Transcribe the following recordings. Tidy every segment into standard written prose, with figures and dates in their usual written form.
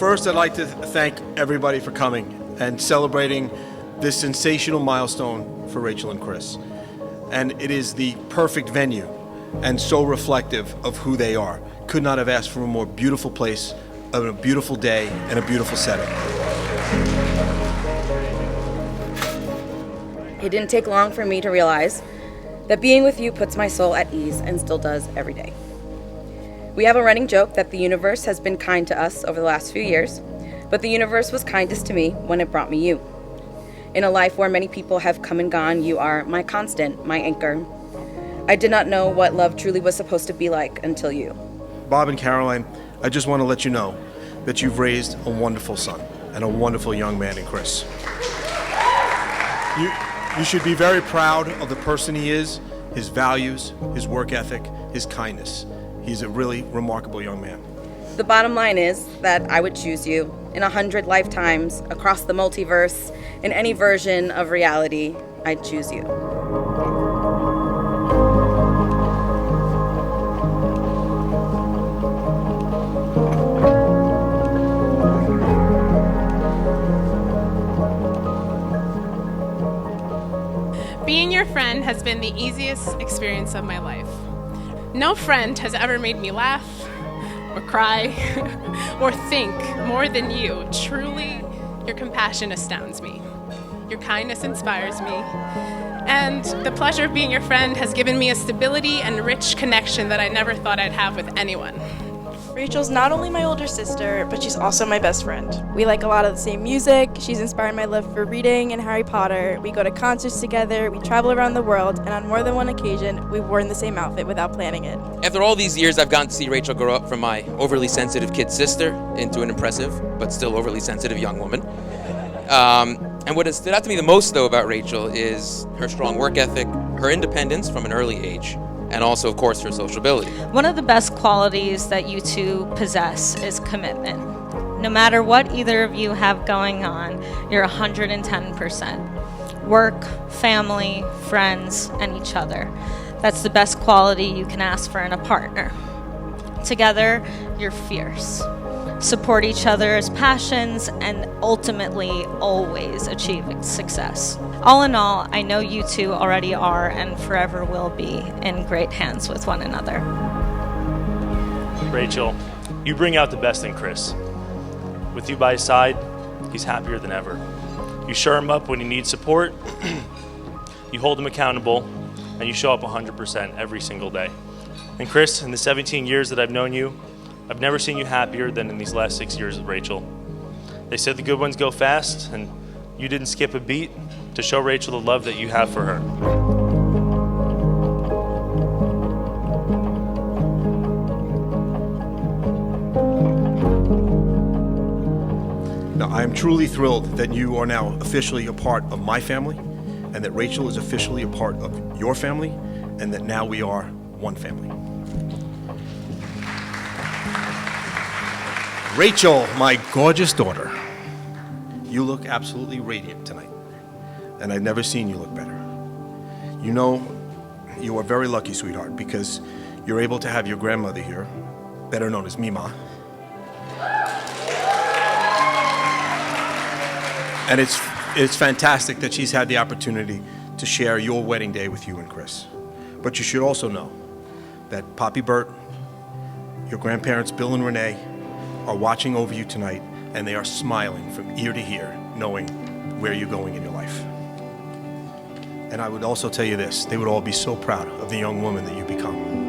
first I'd like to thank everybody for coming and celebrating this sensational milestone for Rachel and Chris. And it is the perfect venue and so reflective of who they are. Could not have asked for a more beautiful place, a beautiful day, and a beautiful setting. It didn't take long for me to realize that being with you puts my soul at ease and still does every day. We have a running joke that the universe has been kind to us over the last few years, but the universe was kindest to me when it brought me you. In a life where many people have come and gone, you are my constant, my anchor. I did not know what love truly was supposed to be like until you. Bob and Caroline, I just want to let you know that you've raised a wonderful son and a wonderful young man in Chris. You should be very proud of the person he is, his values, his work ethic, his kindness. He's a really remarkable young man. The bottom line is that I would choose you in 100 lifetimes, across the multiverse, in any version of reality. I'd choose you. Being your friend has been the easiest experience of my life. No friend has ever made me laugh, or cry, or think more than you. Truly, your compassion astounds me. Your kindness inspires me. And the pleasure of being your friend has given me a stability and rich connection that I never thought I'd have with anyone. Rachel's not only my older sister, but she's also my best friend. We like a lot of the same music. She's inspired my love for reading and Harry Potter. We go to concerts together, we travel around the world, and on more than one occasion, we've worn the same outfit without planning it. After all these years, I've gotten to see Rachel grow up from my overly sensitive kid sister into an impressive, but still overly sensitive young woman. And what has stood out to me the most, though, about Rachel is her strong work ethic, her independence from an early age, and also, of course, her sociability. One of the best qualities that you two possess is commitment. No matter what either of you have going on, you're 110%. Work, family, friends, and each other. That's the best quality you can ask for in a partner. Together, you're fierce. Support each other's passions, and ultimately always achieve success. All in all, I know you two already are and forever will be in great hands with one another. Rachel, you bring out the best in Chris. With you by his side, he's happier than ever. You shore him up when he needs support, you hold him accountable, and you show up 100% every single day. And Chris, in the 17 years that I've known you, I've never seen you happier than in these last 6 years with Rachel. They said the good ones go fast, and you didn't skip a beat to show Rachel the love that you have for her. Now, I am truly thrilled that you are now officially a part of my family, and that Rachel is officially a part of your family, and that now we are one family. Rachel, my gorgeous daughter, you look absolutely radiant tonight, and I've never seen you look better. You know, you are very lucky, sweetheart, because you're able to have your grandmother here, better known as Mima. And it's fantastic that she's had the opportunity to share your wedding day with you and Chris. But you should also know that Poppy Bert, your grandparents Bill and Renee, are watching over you tonight, and they are smiling from ear to ear, knowing where you're going in your life. And I would also tell you this, they would all be so proud of the young woman that you become.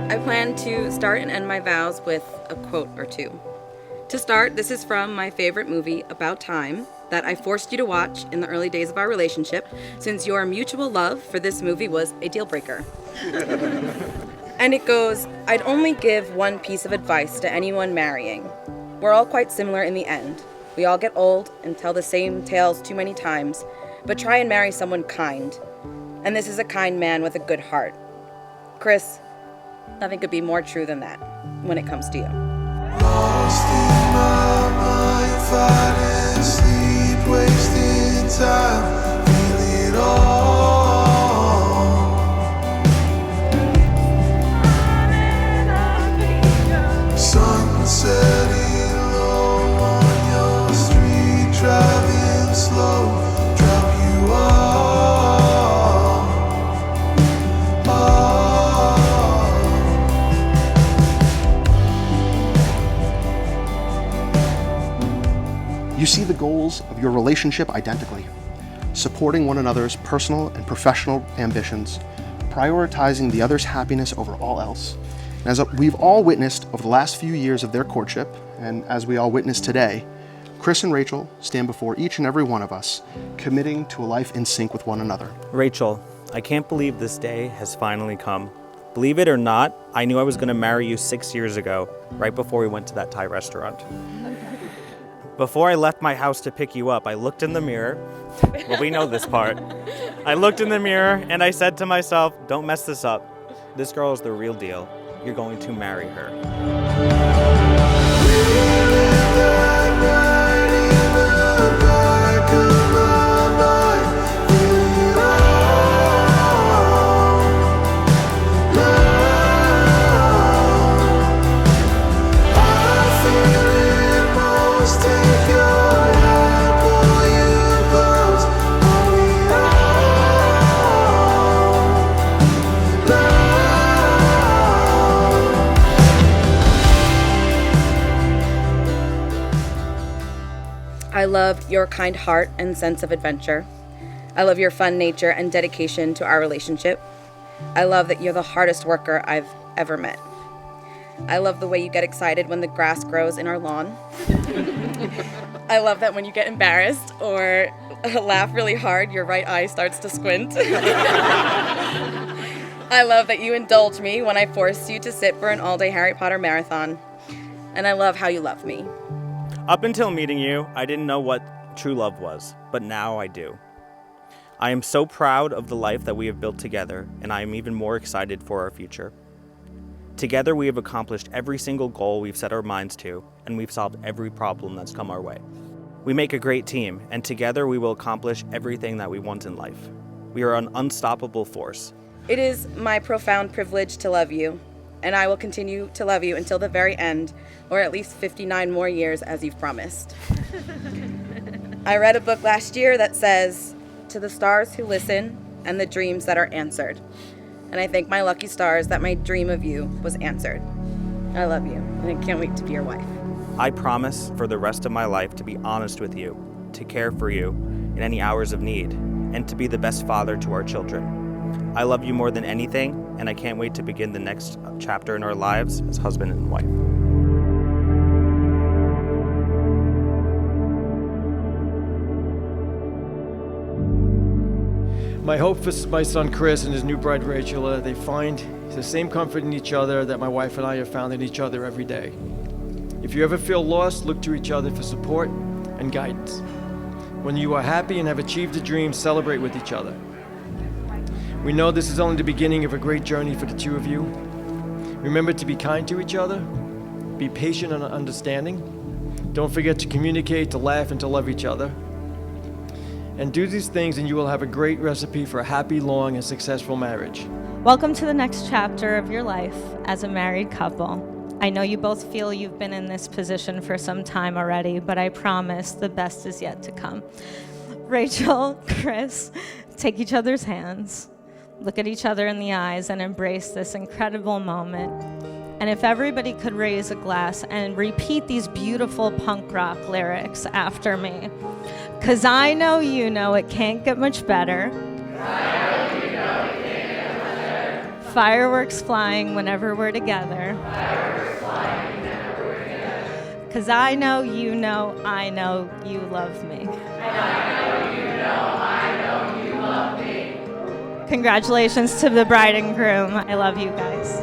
I plan to start and end my vows with a quote or two. To start, this is from my favorite movie, About Time, that I forced you to watch in the early days of our relationship, since your mutual love for this movie was a deal breaker. And it goes, I'd only give one piece of advice to anyone marrying. We're all quite similar in the end. We all get old and tell the same tales too many times, but try and marry someone kind. And this is a kind man with a good heart. Chris, nothing could be more true than that when it comes to you. fighting sleep, wasting time, feel it all. Sun setting low on your street, driving slow, drop you off. You see the goals of your relationship identically, supporting one another's personal and professional ambitions, prioritizing the other's happiness over all else. And as we've all witnessed over the last few years of their courtship, and as we all witness today, Chris and Rachel stand before each and every one of us, committing to a life in sync with one another. Rachel, I can't believe this day has finally come. Believe it or not, I knew I was going to marry you 6 years ago, right before we went to that Thai restaurant. Before I left my house to pick you up, I looked in the mirror. Well, we know this part. I looked in the mirror and I said to myself, don't mess this up. This girl is the real deal. You're going to marry her. I love your kind heart and sense of adventure. I love your fun nature and dedication to our relationship. I love that you're the hardest worker I've ever met. I love the way you get excited when the grass grows in our lawn. I love that when you get embarrassed or laugh really hard, your right eye starts to squint. I love that you indulge me when I force you to sit for an all-day Harry Potter marathon. And I love how you love me. Up until meeting you, I didn't know what true love was, but now I do. I am so proud of the life that we have built together, and I am even more excited for our future. Together, we have accomplished every single goal we've set our minds to, and we've solved every problem that's come our way. We make a great team, and together we will accomplish everything that we want in life. We are an unstoppable force. It is my profound privilege to love you, and I will continue to love you until the very end, or at least 59 more years as you've promised. I read a book last year that says, "To the stars who listen and the dreams that are answered." And I thank my lucky stars that my dream of you was answered. I love you, and I can't wait to be your wife. I promise for the rest of my life to be honest with you, to care for you in any hours of need, and to be the best father to our children. I love you more than anything, and I can't wait to begin the next chapter in our lives as husband and wife. My hope for my son Chris and his new bride Rachel, they find the same comfort in each other that my wife and I have found in each other every day. If you ever feel lost, look to each other for support and guidance. When you are happy and have achieved a dream, celebrate with each other. We know this is only the beginning of a great journey for the two of you. Remember to be kind to each other, be patient and understanding. Don't forget to communicate, to laugh, and to love each other. And do these things and you will have a great recipe for a happy, long, and successful marriage. Welcome to the next chapter of your life as a married couple. I know you both feel you've been in this position for some time already, but I promise the best is yet to come. Rachel, Chris, take each other's hands, look at each other in the eyes, and embrace this incredible moment. And if everybody could raise a glass and repeat these beautiful punk rock lyrics after me. 'Cause I know you know it can't get much better. Fireworks flying whenever we're together. 'Cause I know you know I know you love me. Congratulations to the bride and groom. I love you guys.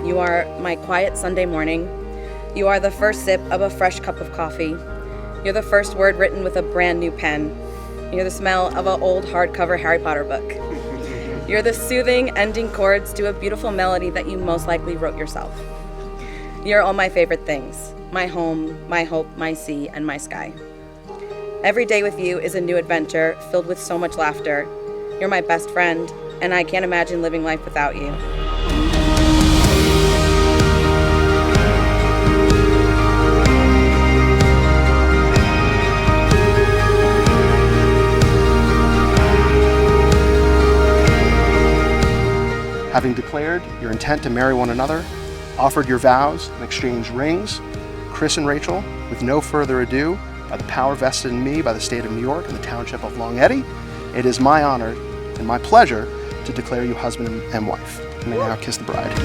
You are my quiet Sunday morning. You are the first sip of a fresh cup of coffee. You're the first word written with a brand new pen. You're the smell of an old hardcover Harry Potter book. You're the soothing ending chords to a beautiful melody that you most likely wrote yourself. You're all my favorite things: my home, my hope, my sea, and my sky. Every day with you is a new adventure filled with so much laughter. You're my best friend, and I can't imagine living life without you. Having declared your intent to marry one another, offered your vows, and exchanged rings, Chris and Rachel, with no further ado, by the power vested in me by the state of New York and the township of Long Eddy, it is my honor and my pleasure to declare you husband and wife. You may now kiss the bride.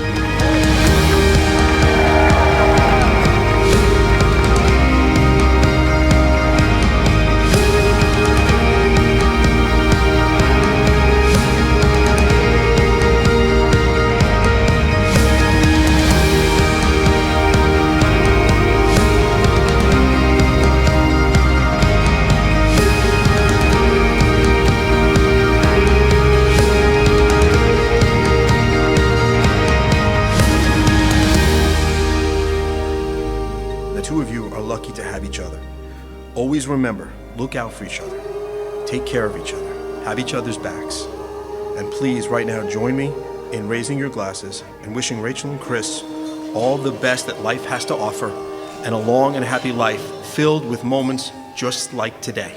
The two of you are lucky to have each other. Always remember, look out for each other. Take care of each other. Have each other's backs. And please, right now, join me in raising your glasses and wishing Rachel and Chris all the best that life has to offer and a long and happy life filled with moments just like today.